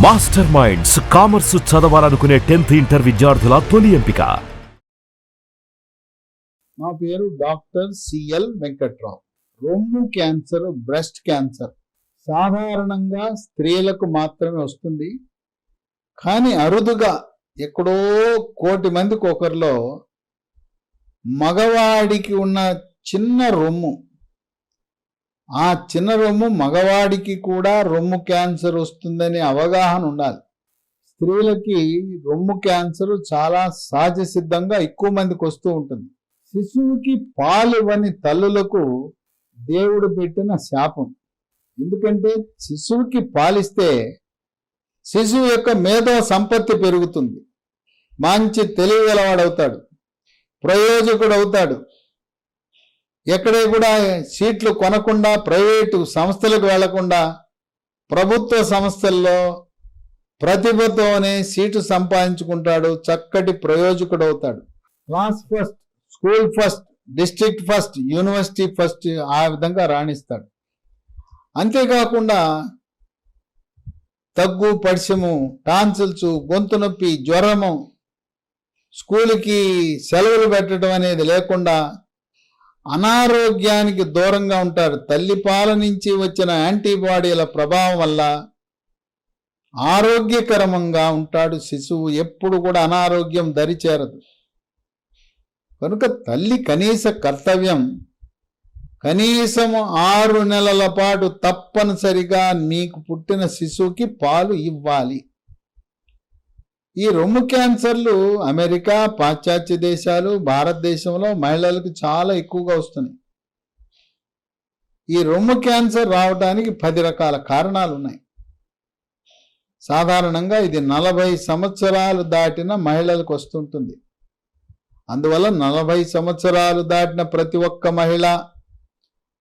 Master minds commerce చదవాలనుకునే 10th inter విద్యార్థుల తొలి ఎంపిక. నా పేరు డాక్టర్ సిఎల్ వెంకట్రావు. రొమ్ము క్యాన్సర్, బ్రెస్ట్ క్యాన్సర్ సాధారణంగా స్త్రీలకు మాత్రమే వస్తుంది. కానీ అరుదుగా ఎక్కడో 1,00,00,000 మందికి ఒకరిలో మగవాడికి ఉన్న చిన్న రొమ్ము, ఆ చిన్న రొమ్ము మగవాడికి కూడా రొమ్ము క్యాన్సర్ వస్తుందనే అవగాహన ఉండాలి. స్త్రీలకి రొమ్ము క్యాన్సర్ చాలా సహజ సిద్ధంగా ఎక్కువ మందికి వస్తూ ఉంటుంది. శిశువుకి పాలు ఇవ్వని తల్లులకు దేవుడు పెట్టిన శాపం. ఎందుకంటే శిశువుకి పాలిస్తే శిశువు యొక్క మేధో సంపత్తి పెరుగుతుంది, మంచి తెలివిగలవాడవుతాడు, ప్రయోజకుడు అవుతాడు. ఎక్కడే కూడా సీట్లు కొనకుండా ప్రైవేటు సంస్థలకు వెళ్లకుండా ప్రభుత్వ సంస్థల్లో ప్రతిభతోనే సీటు సంపాదించుకుంటాడు, చక్కటి ప్రయోజకుడు అవుతాడు. Class first, school first, district first, university first, ఆ విధంగా రాణిస్తాడు. అంతేకాకుండా దగ్గు, పడిశము, టాన్సిల్స్, గొంతు నొప్పి, జ్వరము, స్కూలుకి సెలవులు పెట్టడం అనేది లేకుండా అనారోగ్యానికి దూరంగా ఉంటారు. తల్లిపాల నుంచి వచ్చిన యాంటీబాడీల ప్రభావం వల్ల ఆరోగ్యకరంగా ఉంటాడు శిశువు. ఎప్పుడు కూడా అనారోగ్యం దరిచేరదు. కనుక తల్లి కనీస కర్తవ్యం కనీసం 6 నెలల పాటు తప్పనిసరిగా మీకు పుట్టిన శిశువుకి పాలు ఇవ్వాలి. ఈ రొమ్ము క్యాన్సర్లు అమెరికా, పాశ్చాత్య దేశాలు, భారతదేశంలో మహిళలకు చాలా ఎక్కువగా వస్తున్నాయి. ఈ రొమ్ము క్యాన్సర్ రావడానికి 10 రకాల కారణాలు ఉన్నాయి. సాధారణంగా ఇది 40 సంవత్సరాలు దాటిన మహిళలకు వస్తుంటుంది. అందువల్ల 40 సంవత్సరాలు దాటిన ప్రతి ఒక్క మహిళ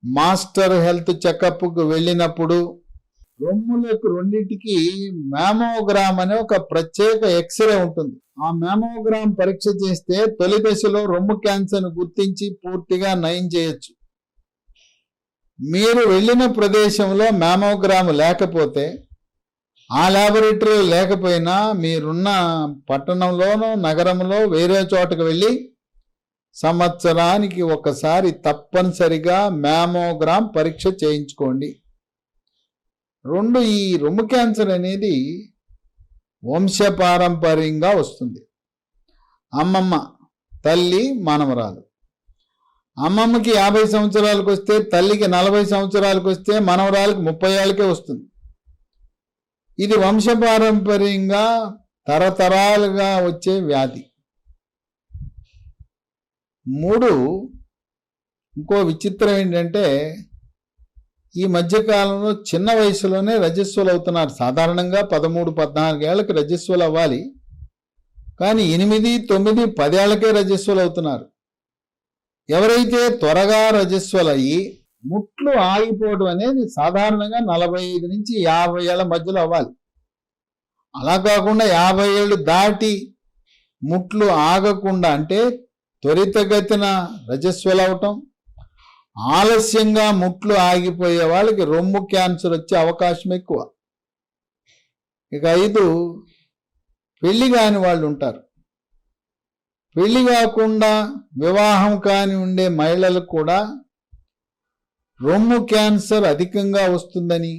మాస్టర్ హెల్త్ చెకప్కు వెళ్ళినప్పుడు రొమ్ములకు రెండింటికి మ్యామోగ్రామ్ అనే ఒక ప్రత్యేక ఎక్స్రే ఉంటుంది. ఆ మ్యామోగ్రామ్ పరీక్ష చేస్తే తొలి దశలో రొమ్ము క్యాన్సర్ను గుర్తించి పూర్తిగా నయం చేయొచ్చు. మీరు వెళ్ళిన ప్రదేశంలో మ్యామోగ్రామ్ లేకపోతే, ఆ ల్యాబొరేటరీ లేకపోయినా మీరున్న పట్టణంలోనో నగరంలో వేరే చోటకు వెళ్ళి సంవత్సరానికి ఒకసారి తప్పనిసరిగా మ్యామోగ్రామ్ పరీక్ష చేయించుకోండి. 2, ఈ రొమ్ము క్యాన్సర్ అనేది వంశపారంపర్యంగా వస్తుంది. అమ్మమ్మ, తల్లి, మనవరాలు. అమ్మమ్మకి 50 సంవత్సరాలకు వస్తే, తల్లికి 40 సంవత్సరాలకు వస్తే, మనవరాలకు 30 ఏళ్ళకే వస్తుంది. ఇది వంశపారంపర్యంగా తరతరాలుగా వచ్చే వ్యాధి. 3, ఇంకో విచిత్రం ఏంటంటే ఈ మధ్యకాలంలో చిన్న వయసులోనే రజస్వలు అవుతున్నారు. సాధారణంగా 13, 14 ఏళ్ళకి రజస్వలు అవ్వాలి, కానీ 8, 9, 10 ఏళ్ళకే రజస్వలు అవుతున్నారు. ఎవరైతే త్వరగా రజస్వలు అయ్యి ముట్లు ఆగిపోవడం అనేది సాధారణంగా 45 నుంచి 50 ఏళ్ల మధ్యలో అవ్వాలి. అలా కాకుండా 50 ఏళ్ళు దాటి ముట్లు ఆగకుండా, అంటే త్వరితగతిన రజస్వలు అవటం, ఆలస్యంగా ముట్లు ఆగిపోయే వాళ్ళకి రొమ్ము క్యాన్సర్ వచ్చే అవకాశం ఎక్కువ. ఇక 5, పెళ్లి కాని వాళ్ళు ఉంటారు. పెళ్లి కాకుండా వివాహం కాని ఉండే మహిళలకు కూడా రొమ్ము క్యాన్సర్ అధికంగా వస్తుందని,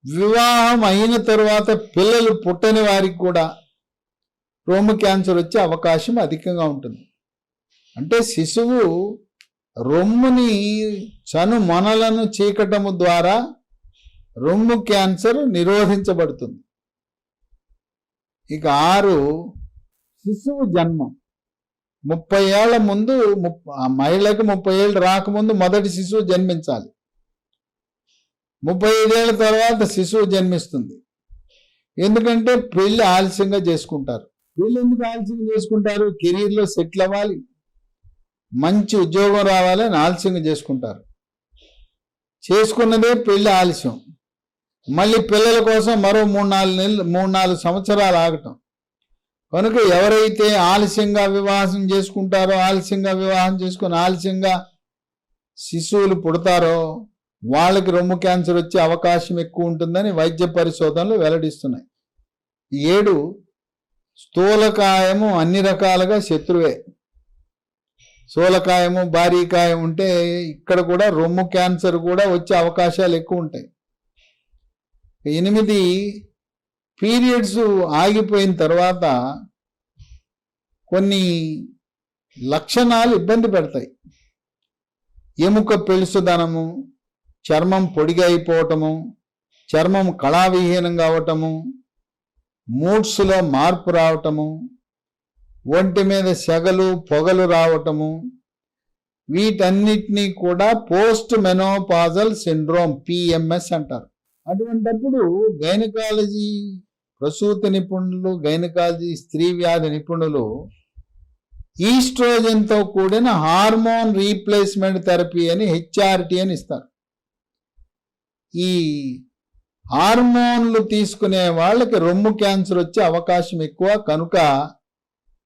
వివాహం అయిన తరువాత పిల్లలు పుట్టని వారికి కూడా రొమ్ము క్యాన్సర్ వచ్చే అవకాశం అధికంగా ఉంటుంది. అంటే శిశువు రొమ్ముని చనుమొనలను చీకటము ద్వారా రొమ్ము క్యాన్సర్ నిరోధించబడుతుంది. ఇక 6, శిశువు జన్మం. 30 ఏళ్ల ముందు, మహిళకు 30 ఏళ్ళు రాకముందు మొదటి శిశువు జన్మించాలి. 35 ఏళ్ల తర్వాత శిశువు జన్మిస్తుంది. ఎందుకంటే పెళ్లి ఆలస్యంగా చేసుకుంటారు. పెళ్లి ఎందుకు ఆలస్యంగా చేసుకుంటారు? కెరీర్లో సెటిల్ అవ్వాలి, మంచి ఉద్యోగం రావాలని ఆలస్యంగా చేసుకుంటారు. చేసుకున్నదే పెళ్లి ఆలస్యం. మళ్ళీ పిల్లల కోసం మరో 3-4 సంవత్సరాలు ఆగటం. కనుక ఎవరైతే ఆలస్యంగా వివాహం చేసుకుంటారో, ఆలస్యంగా వివాహం చేసుకుని ఆలస్యంగా శిశువులు పుడతారో వాళ్ళకి రొమ్ము క్యాన్సర్ వచ్చే అవకాశం ఎక్కువ ఉంటుందని వైద్య పరిశోధనలు వెల్లడిస్తున్నాయి. 7 స్థూలకాయము అన్ని రకాలుగా శత్రువే. స్థూలకాయము భారీకాయం ఉంటే ఇక్కడ కూడా రొమ్ము క్యాన్సర్ కూడా వచ్చే అవకాశాలు ఎక్కువ ఉంటాయి. 8 పీరియడ్స్ ఆగిపోయిన తర్వాత కొన్ని లక్షణాలు ఇబ్బంది పెడతాయి. ఎముక పెళుసుదనము, చర్మం పొడిగా అయిపోవటము, చర్మం కళావిహీనం కావటము, మూడ్స్లో మార్పు రావటము, ఒంటి మీద సెగలు పొగలు రావటము, వీటన్నిటినీ కూడా పోస్ట్ మెనోపాజల్ సిండ్రోమ్ PMS అంటారు. అటువంటప్పుడు గైనకాలజీ ప్రసూతి నిపుణులు, గైనకాలజీ స్త్రీ వ్యాధి నిపుణులు ఈస్ట్రోజన్తో కూడిన హార్మోన్ రీప్లేస్మెంట్ థెరపీ అని HRT అని ఇస్తారు. ఈ హార్మోన్లు తీసుకునే వాళ్ళకి రొమ్ము క్యాన్సర్ వచ్చే అవకాశం ఎక్కువ. కనుక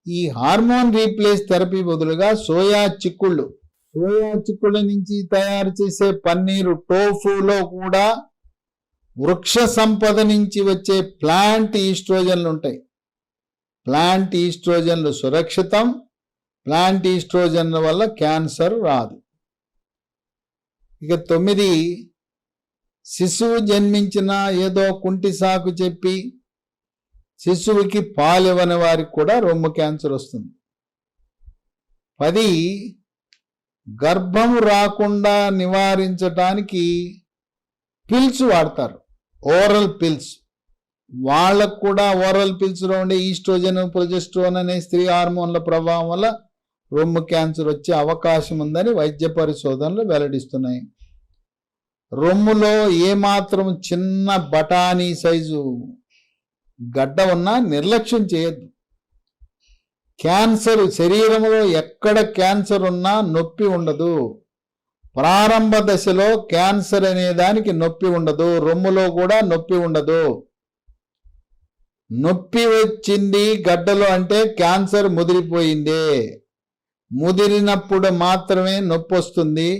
ఈ హార్మోన్ రీప్లేస్ థెరపీ బదులుగా సోయా చిక్కుళ్ళ నుంచి తయారు చేసే పన్నీరు, టోఫులో కూడా వృక్ష సంపద నుంచి వచ్చే ప్లాంట్ ఈస్ట్రోజన్లు ఉంటాయి. ప్లాంట్ ఈస్ట్రోజన్లు సురక్షితం. ప్లాంట్ ఈస్ట్రోజన్ల వల్ల క్యాన్సర్ రాదు. ఇక 9 శిశువు జన్మించిన ఏదో కుంటి సాకు చెప్పి శిశువుకి పాలివ్వని వారికి కూడా రొమ్ము క్యాన్సర్ వస్తుంది. 10 గర్భం రాకుండా నివారించటానికి పిల్స్ వాడతారు, ఓరల్ పిల్స్. వాళ్ళకు కూడా ఓరల్ పిల్స్లో ఉండే ఈస్ట్రోజన్, ప్రొజెస్ట్రోన్ అనే స్త్రీ హార్మోన్ల ప్రభావం వల్ల రొమ్ము క్యాన్సర్ వచ్చే అవకాశం ఉందని వైద్య పరిశోధనలు వెల్లడిస్తున్నాయి. రొమ్ములో ఏమాత్రం చిన్న బఠానీ సైజు గడ్డ ఉన్నా నిర్లక్ష్యం చేయొద్దు. క్యాన్సర్ శరీరంలో ఎక్కడ క్యాన్సర్ ఉన్నా నొప్పి ఉండదు. ప్రారంభ దశలో క్యాన్సర్ అనే దానికి నొప్పి ఉండదు. రొమ్ములో కూడా నొప్పి ఉండదు. నొప్పి వచ్చింది గడ్డలో అంటే క్యాన్సర్ ముదిరిపోయిందే. ముదిరినప్పుడు మాత్రమే నొప్పి వస్తుంది.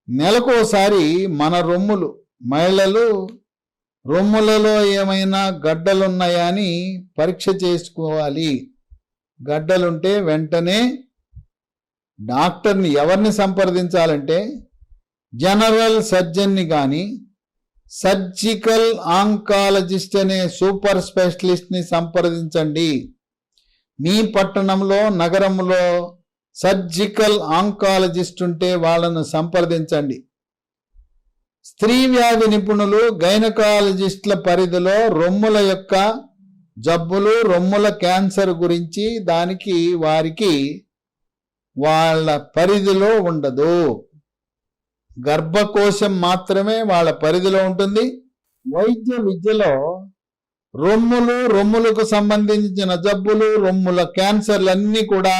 నెలకోసారి మన మహిళలు రొమ్ములలో ఏమైనా గడ్డలున్నాయా అని పరీక్ష చేసుకోవాలి. గడ్డలుంటే వెంటనే డాక్టర్ని ఎవరిని సంప్రదించాలంటే జనరల్ సర్జన్ని కానీ సర్జికల్ ఆంకాలజిస్ట్ అనే సూపర్ స్పెషలిస్ట్ని సంప్రదించండి. మీ పట్టణంలో, నగరంలో సర్జికల్ ఆంకాలజిస్ట్ ఉంటే వాళ్ళను సంప్రదించండి. స్త్రీ వ్యాధి నిపుణులు, గైనకాలజిస్టుల పరిధిలో రొమ్ముల యొక్క జబ్బులు, రొమ్ముల క్యాన్సర్ గురించి వారికి వాళ్ళ పరిధిలో ఉండదు. గర్భకోశం మాత్రమే వాళ్ళ పరిధిలో ఉంటుంది. వైద్య విద్యలో రొమ్ములకు సంబంధించిన జబ్బులు, రొమ్ముల క్యాన్సర్లన్నీ కూడా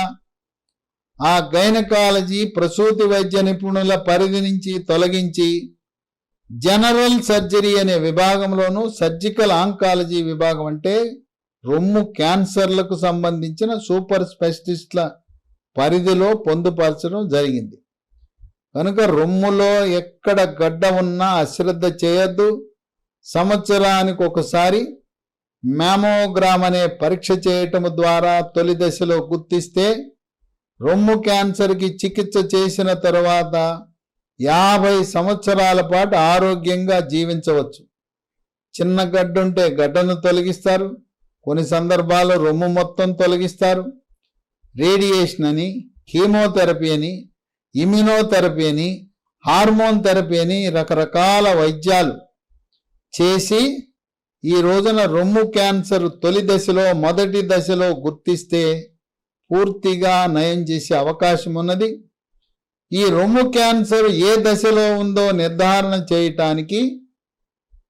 ఆ గైనకాలజీ ప్రసూతి వైద్య నిపుణుల పరిధి నుంచి తొలగించి జనరల్ సర్జరీ అనే విభాగంలోనూ, సర్జికల్ ఆంకాలజీ విభాగం అంటే రొమ్ము క్యాన్సర్లకు సంబంధించిన సూపర్ స్పెషలిస్ట్ల పరిధిలో పొందుపరచడం జరిగింది. కనుక రొమ్ములో ఎక్కడ గడ్డ ఉన్నా అశ్రద్ధ చేయొద్దు. సంవత్సరానికి ఒకసారి మ్యామోగ్రామ్ అనే పరీక్ష చేయటం ద్వారా తొలి దశలో గుర్తిస్తే రొమ్ము క్యాన్సర్కి చికిత్స చేసిన తర్వాత 50 సంవత్సరాల పాటు ఆరోగ్యంగా జీవించవచ్చు. చిన్న గడ్డుంటే గడ్డను తొలగిస్తారు. కొన్ని సందర్భాల్లో రొమ్ము మొత్తం తొలగిస్తారు. రేడియేషన్ అని, కీమోథెరపీ అని, ఇమ్యునోథెరపీ అని, హార్మోన్ థెరపీ అని రకరకాల వైద్యాలు చేసి ఈ రోజున రొమ్ము క్యాన్సర్ తొలి దశలో, మొదటి దశలో గుర్తిస్తే పూర్తిగా నయం చేసే అవకాశం ఉన్నది. ఈ రొమ్ము క్యాన్సర్ ఏ దశలో ఉందో నిర్ధారణ చేయటానికి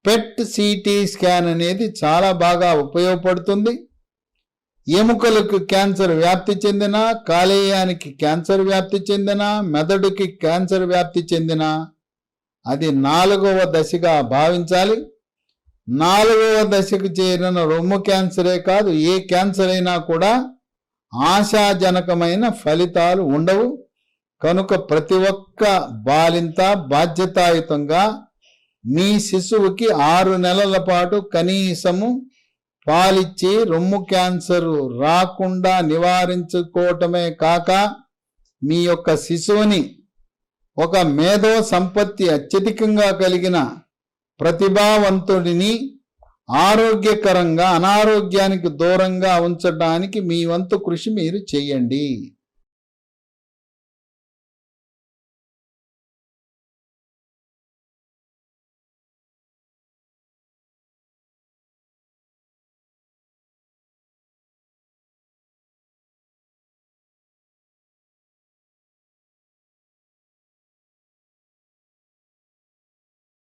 PET CT స్కాన్ అనేది చాలా బాగా ఉపయోగపడుతుంది. ఎముకలకు క్యాన్సర్ వ్యాప్తి చెందిన, కాలేయానికి క్యాన్సర్ వ్యాప్తి చెందిన, మెదడుకి క్యాన్సర్ వ్యాప్తి చెందిన అది 4వ దశగా భావించాలి. 4వ దశకు చేరిన రొమ్ము క్యాన్సరే కాదు, ఏ క్యాన్సర్ అయినా కూడా ఆశాజనకమైన ఫలితాలు ఉండవు. కనుక ప్రతి ఒక్క బాలింత బాధ్యతాయుతంగా మీ శిశువుకి 6 నెలల పాటు కనీసము పాలిచ్చి రొమ్ము క్యాన్సర్ రాకుండా నివారించుకోవటమే కాక మీ యొక్క శిశువుని ఒక మేధో సంపత్తి అత్యధికంగా కలిగిన ప్రతిభావంతుడిని ఆరోగ్యకరంగా అనారోగ్యానికి దూరంగా ఉంచడానికి మీ వంతు కృషి మీరు చేయండి.